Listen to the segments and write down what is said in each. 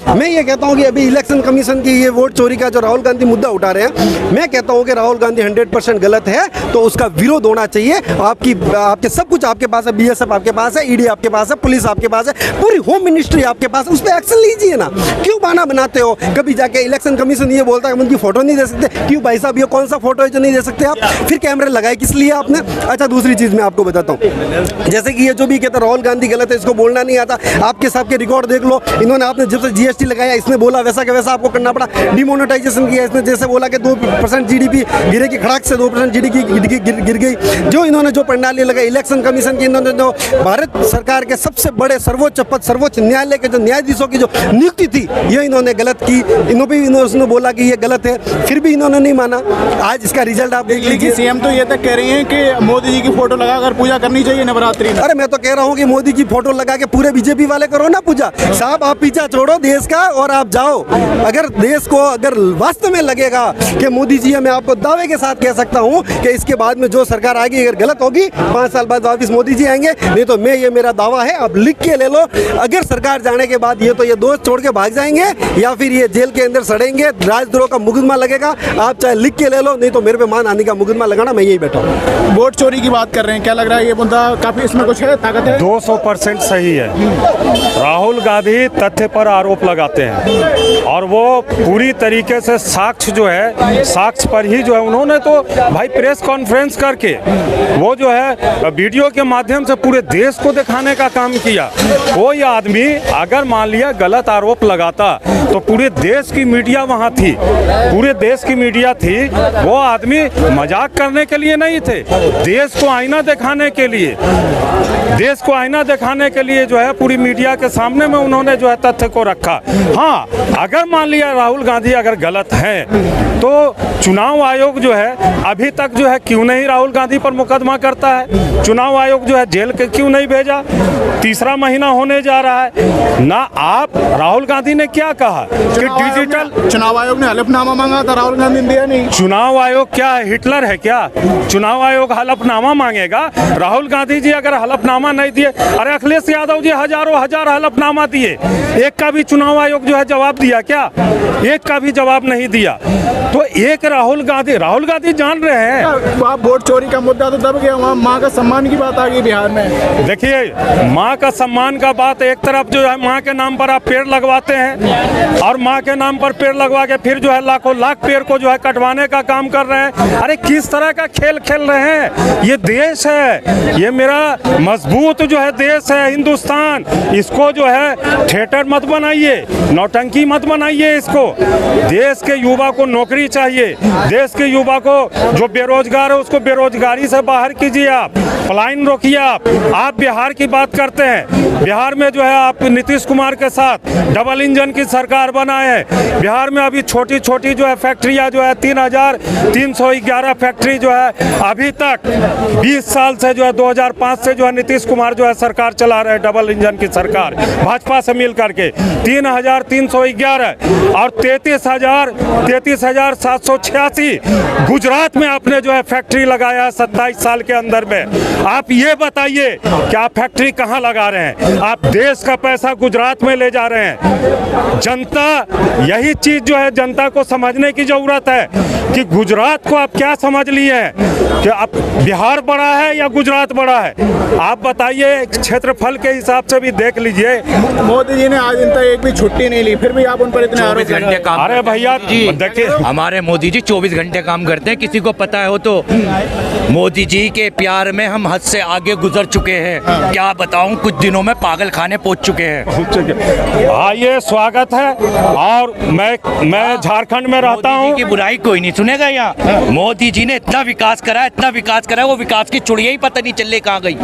मैं ये कहता हूँ कि अभी इलेक्शन कमीशन की ये वोट चोरी का जो राहुल गांधी मुद्दा उठा रहे हैं, मैं कहता हूँ कि राहुल गांधी 100% गलत है, तो उसका विरोध होना चाहिए। आपके सब कुछ आपके पास है, बीएसएफ आपके पास है, ईडी आपके पास है, पुलिस आपके पास है, पूरी होम मिनिस्ट्री आपके पास है, उस पर एक्शन लीजिए ना। क्यों बहाना बनाते हो? कभी जाके इलेक्शन कमीशन ये बोलता है उनकी फोटो नहीं दे सकते, क्यों भाई साहब, ये कौन सा फोटो है जो नहीं दे सकते आप? फिर कैमरे लगाए किस लिए आपने? अच्छा, दूसरी चीज मैं आपको बताता हूँ, जैसे कि ये जो भी कहता है राहुल गांधी गलत है, इसको बोलना नहीं आता, आपके साहब के रिकॉर्ड देख लो, इन्होंने आपने जब से जीएसटी लगाया इसने बोला वैसा का वैसा आपको करना पड़ा, डिमोनेटाइजेशन किया इसने, जैसे बोला कि 2% जीडीपी गिरेगी, खड़ाक से 2% जीडीपी गिर गई। जो इन्होंने जो प्रणाली लगाई इलेक्शन कमीशन की, इन्होंने जो भारत सरकार के सबसे बड़े सर्वोच्च पद, सर्वोच्च न्यायालय के जो न्यायाधीशों की जो नियुक्ति थी, ये इन्होंने गलत की। इन्होंने बोला कि ये गलत है, फिर भी इन्होंने नहीं माना। आज इसका रिजल्ट आप देख लीजिए। सीएम तो ये तक कह रही हैं कि मोदी जी की फोटो लगाकर पूजा करनी चाहिए नवरात्रि में। अरे मैं तो कह रहा हूँ कि मोदी की फोटो लगा के पूरे बीजेपी वाले करो ना पूजा। साहब आप पीछा छोड़ो देश का और आप जाओ। अगर देश को अगर वास्तव में लगेगा कि मोदी जी, मैं आपको दावे के साथ कह सकता हूँ कि इसके बाद में जो सरकार आएगी अगर गलत होगी, 5 साल बाद वापिस मोदी जी आएंगे। नहीं तो ये मेरा दावा है, आप लिख के ले लो। अगर सरकार जाने के बाद ये तो ये दोस्त छोड़ के भाग जाएंगे या फिर ये जेल के अंदर सड़ेंगे, राजद्रोह का मुकदमा लगेगा। आप चाहे लिख के ले लो, नहीं तो मेरे पे मान आने का मुकदमा लगाना, मैं यही बैठा हूँ। वोट चोरी की बात कर रहे हैं, क्या लग रहा है ये मुद्दा काफी इसमें कुछ है, ताकत है? 200% सही है। राहुल गांधी तथ्य पर आरोप लगाते हैं और वो पूरी तरीके से साक्ष्य जो है, साक्ष्य पर ही जो है, उन्होंने तो भाई प्रेस कॉन्फ्रेंस करके वो जो है वीडियो के माध्यम से पूरे देश को दिखाने का काम किया। कोई आदमी अगर मान लिया गलत आरोप लगाता तो पूरे देश की मीडिया वहाँ थी, पूरे देश की मीडिया थी। वो आदमी मजाक करने के लिए नहीं थे, देश को आईना दिखाने के लिए, देश को आईना दिखाने के लिए जो है पूरी मीडिया के सामने में उन्होंने जो है तथ्य को रखा। हाँ, अगर मान लिया राहुल गांधी अगर गलत है तो चुनाव आयोग जो है अभी तक जो है क्यों नहीं राहुल गांधी पर मुकदमा करता है? चुनाव आयोग जो है जेल के क्यों नहीं भेजा? तीसरा महीना होने जा रहा है ना। आप राहुल गांधी ने क्या कहा कि डिजिटल चुनाव आयोग ने हलफनामा मांगा था, राहुल गांधी ने दिया नहीं। चुनाव आयोग क्या हिटलर है क्या? चुनाव आयोग हलफनामा मांगेगा? राहुल गांधी जी अगर हलफनामा नहीं दिए, अरे अखिलेश यादव जी हजारों हजार हलफनामा दिए, एक का भी चुनाव आयोग जो है जवाब दिया क्या? एक का भी जवाब नहीं दिया। तो एक राहुल गांधी जान रहे हैं। आप वोट चोरी का मुद्दा तो दब गया, वहाँ माँ का सम्मान की बात आ गई बिहार में। देखिए, माँ का सम्मान का बात एक तरफ जो है, माँ के नाम पर आप पेड़ लगवाते हैं और माँ के नाम पर पेड़ लगवा के फिर जो है लाखों लाख पेड़ को जो है कटवाने का काम कर रहे हैं। अरे किस तरह का खेल खेल रहे हैं? ये देश है, ये मेरा मजबूत जो है देश है हिंदुस्तान। इसको जो है थिएटर मत बनाइए, नौटंकी मत बनाइए इसको। देश के युवा को नौकरी चाहिए, देश के युवा को जो बेरोजगार है उसको बेरोजगारी से बाहर कीजिए, आप पलायन रोकिए। आप बिहार की बात करते हैं, बिहार में जो है आप नीतीश कुमार के साथ डबल इंजन की सरकार बनाए हैं। बिहार में अभी छोटी छोटी जो है फैक्ट्रियां जो है 3,311 फैक्ट्री जो है अभी तक 20 साल से जो है 2005 से जो है नीतीश कुमार जो है सरकार चला रहे हैं, डबल इंजन की सरकार भाजपा से मिल करके 3,311 और 33,786 गुजरात में आपने जो है फैक्ट्री लगाया है 27 साल के अंदर में। आप ये बताइए कि आप फैक्ट्री कहाँ लगा रहे हैं? आप देश का पैसा गुजरात में ले जा रहे हैं। जनता यही चीज जो है जनता को समझने की जरूरत है कि गुजरात को आप क्या समझ लिए हैं कि आप बिहार बड़ा है या गुजरात बड़ा है? आप बताइए, क्षेत्रफल के हिसाब से भी देख लीजिए। मोदी जी ने आज दिन तक एक भी छुट्टी नहीं ली, फिर भी आप उन पर इतने आरोप लगा रहे हैं। अरे भैया देखिए, हमारे मोदी जी 24 घंटे काम करते हैं, किसी को पता हो तो। मोदी जी के प्यार में हम हद से आगे गुजर चुके हैं। क्या बताऊं, कुछ दिनों में पागल खाने पहुंच चुके हैं। आइए, स्वागत है। और मैं झारखंड में रहता हूं। की बुराई कोई नहीं सुनेगा यहाँ। मोदी जी ने इतना विकास करा, इतना विकास करा, वो विकास की चुड़िया ही पता नहीं चले कहाँ गई।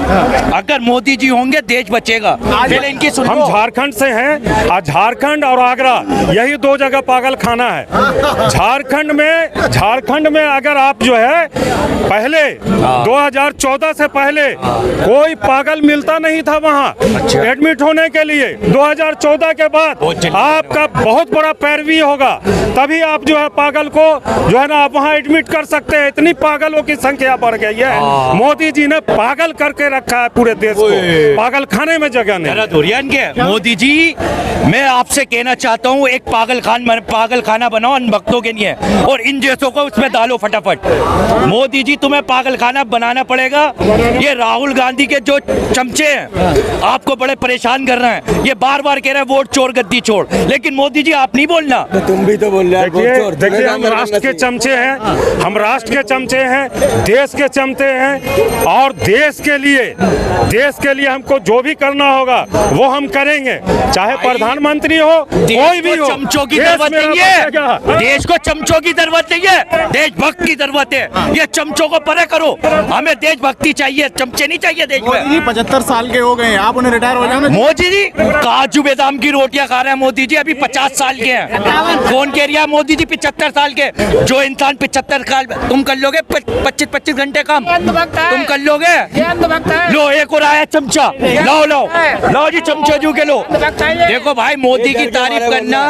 अगर मोदी जी होंगे देश बचेगा। इनकी हम झारखंड से हैं, झारखंड और आगरा यही 2 जगह पागल खाना है। झारखंड में अगर आप जो है पहले 2014 से पहले कोई पागल मिलता नहीं था वहाँ एडमिट होने के लिए। 2014 के बाद आपका बहुत बड़ा पैरवी होगा, तभी आप जो है पागल को जो है ना आप वहाँ एडमिट कर सकते हैं। इतनी पागलों की संख्या बढ़ गई है। मोदी जी ने पागल करके रखा है पूरे देश को, पागल खाने में जगह नहीं। मोदी जी, मैं आपसे कहना चाहता हूँ, एक पागल खाना बनाओ अन भक्तों के लिए और इन जैसों को उसमें डालो फटाफट। मोदी जी, तुम्हें पागल खाना बनाना पड़ेगा। ये राहुल गांधी के जो चमचे हैं आपको बड़े परेशान कर रहे हैं। ये बार बार कह रहे हैं वोट चोर गद्दी चोर, लेकिन मोदी जी आप नहीं बोलना। तुम भी तो बोल रहे हो। देखिए हम राष्ट्र के चमचे हैं, हम राष्ट्र के चमचे हैं, देश के चमचे हैं, और देश के लिए हमको जो भी करना होगा वो हम करेंगे, चाहे प्रधानमंत्री हो कोई भी हो। चमचों की जरूरत नहीं है, देश को चमचों की जरूरत नहीं है, देशभक्त की जरूरत है। ये चमचों को परे करो, हमें देशभक्ति चाहिए, चमचे नहीं चाहिए देश में। 75 साल के हो गए हैं, आप उन्हें रिटायर हो जाओ ना। मोदी जी काजू बादाम की रोटियां खा रहे हैं। मोदी जी अभी 50 साल के हैं। कौन कह रहा है मोदी जी 75 साल के? जो इंसान 75 साल, तुम कर लोगे 25-25 घंटे काम, तुम कर लोगे? लो एक और आया चमचा, लाओ जी चमचा जू के लो। देखो भाई, मोदी की तारीफ करना,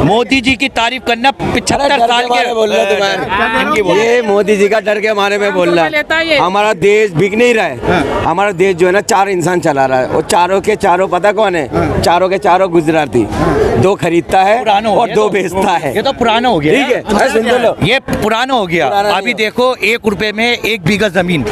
मोदी जी की तारीफ करना 75 साल के बोल रहा तुम्हारे, ये मोदी जी का डर के हमारे में बोल रहा है। हमारा देश बिक नहीं रहा है। हमारा देश जो है ना 4 इंसान चला रहा है, और चारों के चारों पता कौन है? चारों के चारों गुजराती। 2 खरीदता है और 2 बेचता है। ये तो पुराना हो गया। ठीक है, सुन तो लो, ये पुराना हो गया। अभी देखो 1 रुपए में 1 बीघा जमीन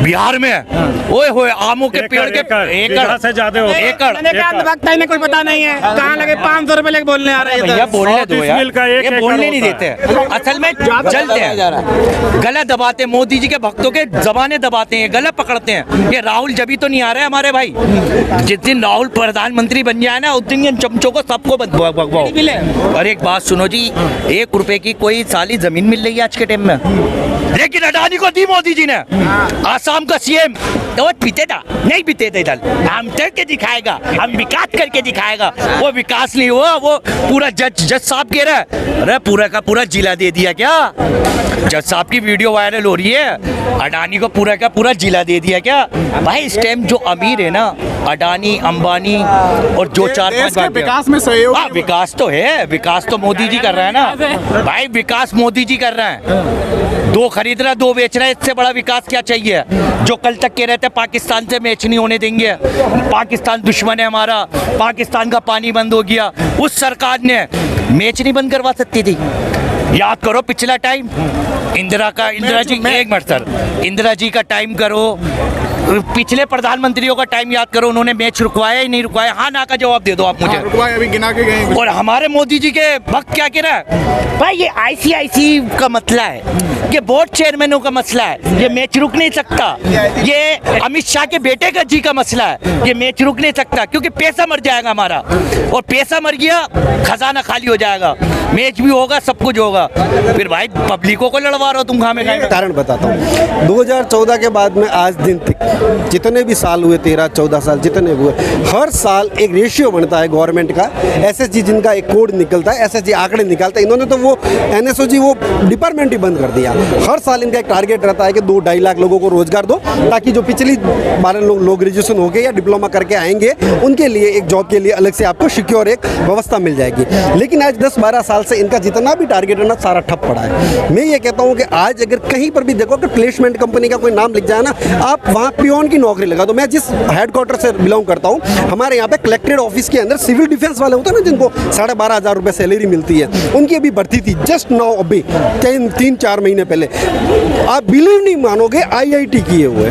बिहार में। ओए होए, आमों के पेड़ के एकड़ से ज्यादा हो एकड़। इन्हें कोई पता नहीं है कहाँ लगे 500 रुपए लेके बोलने आ रहे हैं। भैया बोलने दो यार, ये बोलने नहीं देते। असल में जलते हैं, गला दबाते। मोदी जी के भक्तों के जबाने दबाते हैं, गला पकड़ते हैं। ये राहुल जभी तो नहीं आ रहे हमारे भाई। जिस दिन राहुल प्रधानमंत्री बन जाए ना, उस दिन इन चमचों को सबको भगवाओ। और एक बात सुनो जी, 1 रुपए की कोई साली जमीन मिल रही है आज के टाइम में, लेकिन अडानी को दी मोदी जी ने। आसाम का सीएम तो पीते था, नहीं पीते थे इधर, हम करके दिखाएगा, हम विकास करके दिखाएगा। वो विकास नहीं हुआ, वो पूरा जज साहब कह रहा है, अरे पूरा का पूरा जिला दे दिया क्या? जज साहब की वीडियो वायरल हो रही है, अडानी को पूरा का पूरा जिला दे दिया क्या? भाई इस टाइम जो अमीर है ना, अडानी, अंबानी और जो 4-5 विकास में सहयोग। विकास तो है, विकास तो मोदी जी कर रहा है ना भाई, विकास मोदी जी कर रहा है। 2 खरीद रहा है, 2 बेच रहा है, इससे बड़ा विकास क्या चाहिए? जो कल तक कह रहे थे पाकिस्तान से मैच नहीं होने देंगे, पाकिस्तान दुश्मन है हमारा, पाकिस्तान का पानी बंद हो गया, उस सरकार ने मैच नहीं बंद करवा सकती थी। याद करो पिछला टाइम, इंदिरा जी, एक मिनट सर, इंदिरा जी का टाइम करो, पिछले प्रधानमंत्रियों का टाइम याद करो, उन्होंने मैच रुकवाया ही नहीं रुकवाया? हाँ ना का जवाब दे दो आप मुझे। रुकवाया, अभी गिना के गए। और हमारे मोदी जी के भक्त क्या कह रहा है? भाई ये ICIC का मसला है, ये बोर्ड चेयरमैनों का मसला है, ये मैच रुक नहीं सकता। ये अमित शाह के बेटे का जी का मसला है, ये मैच रुक नहीं सकता, क्योंकि पैसा मर जाएगा हमारा, और पैसा मर गया खजाना खाली हो जाएगा, मैच भी होगा, सब कुछ होगा। फिर भाई पब्लिकों को लड़वा रहे हो तुम, खामे खाए। कारण बताता हूँ, 2014 के बाद में आज दिन तक जितने भी साल हुए, 13-14 साल जितने हुए, हर साल एक रेशियो बनता है गवर्नमेंट का, SSG जिनका एक कोड निकलता है, SSG आंकड़े निकालता है। इन्होंने तो वो NSOG वो डिपार्टमेंट ही बंद कर दिया। हर साल इनका एक टारगेट रहता है कि 2-2.5 लाख लोगों को रोजगार दो, ताकि जो पिछली 12 लोग ग्रेजुएशन हो गए या डिप्लोमा करके आएंगे, उनके लिए एक जॉब के लिए अलग से आपको सिक्योर एक व्यवस्था मिल जाएगी। लेकिन आज 10-12 साल से इनका जितना भी टारगेट है ना, सारा ठप पड़ा है। मैं ये कहता हूँ कि आज अगर कहीं पर भी देखो कि प्लेसमेंट कंपनी का कोई नाम लिख जाए ना, आप वहाँ पियोन की नौकरी लगा दो। मैं जिस हेडक्वार्टर से बिलोंग करता हूँ, हमारे यहाँ पे कलेक्ट्रेट ऑफिस के अंदर सिविल डिफेंस वाले होते हैं ना, जिनको 12,500 रुपये सैलरी मिलती है, उनकी अभी भर्ती थी जस्ट नाउ, अभी 3-4 महीने पहले। आप बिलीव नहीं मानोगे, IIT किए हुए,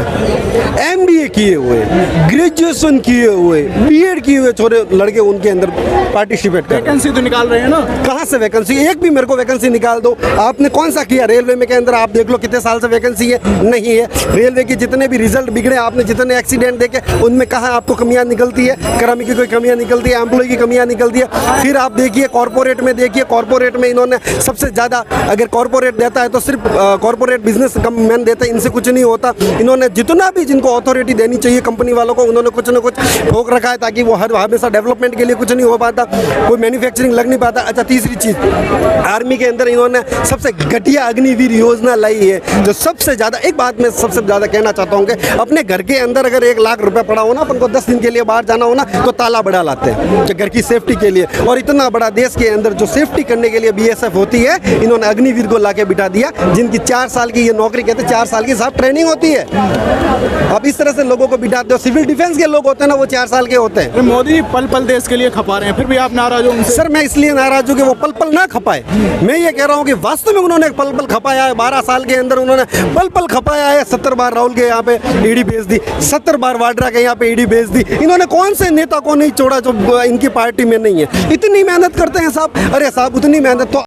MBA किए हुए, ग्रेजुएशन किए हुए, BEd किए हुए छोरे लड़के उनके अंदर पार्टिसिपेट कर। वैकेंसी तो निकाल रहे हैं ना, कहाँ से वैकेंसी? एक भी मेरे को वैकेंसी निकाल दो। आपने कौन सा किया? रेलवे में के अंदर आप देख लो कितने साल से वैकेंसी है, नहीं है। रेलवे के जितने भी रिजल्ट बिगड़े, आपने जितने एक्सीडेंट देखे, उनमें कहाँ आपको कमियां निकलती है? कर्मी की कोई कमियां निकलती है, एम्प्लॉय की कमियां निकलती है। फिर आप देखिए कॉर्पोरेट में, देखिए कॉर्पोरेट में इन्होंने सबसे ज़्यादा, अगर कॉर्पोरेट देता है तो सिर्फ कॉर्पोरेट बिजनेस मैन देते हैं, इनसे कुछ नहीं होता। इन्होंने जितना भी जिनको अथॉरिटी देनी चाहिए कंपनी वालों को, उन्होंने कुछ ना कुछ ठोक रखा है, ताकि वो हर हमेशा डेवलपमेंट के लिए कुछ नहीं हो पाता, कोई मैन्युफैक्चरिंग लग नहीं पाता। अच्छा, तीसरी चीज़, आर्मी के अंदर इन्होंने सबसे घटिया अग्निवीर योजना लाई है, जो सबसे ज़्यादा ज़्यादा एक बात मैं सबसे ज़्यादा कहना चाहता हूँ कि अपने घर के अंदर अगर 1 लाख रुपए पड़ा हो ना, अपन को 10 दिन के लिए बाहर जाना हो ना, तो ताला बढ़ा लाते हैं कि घर की सेफ्टी के लिए। और इतना बड़ा देश के अंदर जो सेफ्टी करने के लिए BSF होती है, इन्होंने अग्निवीर को लाके बिठा दिया, जिनकी 4 साल की ये नौकरी, कहते हैं 4 साल की साहब ट्रेनिंग होती है। अब इस तरह से लोगों को बिठाते हो। सिविल डिफेंस के लोग होते हैं ना, वो 4 साल के होते हैं। मोदी जी पल पल देश के लिए खपा रहे हैं, फिर भी आप नाराज हो उनसे? सर मैं इसलिए नाराज हूँ कि वो पल पल ना खपाए। मैं ये कह रहा हूँ कि वास्तव में उन्होंने पल पल खपाया है। 12 साल के अंदर उन्होंने पल पल खपाया है। 70 बार राहुल के यहाँ पे ईडी भेज दी, 70 बार वाड्रा के यहाँ पे ईडी भेज दी। इन्होंने कौन से नेता को नहीं छोड़ा जो इनकी पार्टी में नहीं है। इतनी मेहनत करते हैं साहब। अरे साहब उतनी मेहनत तो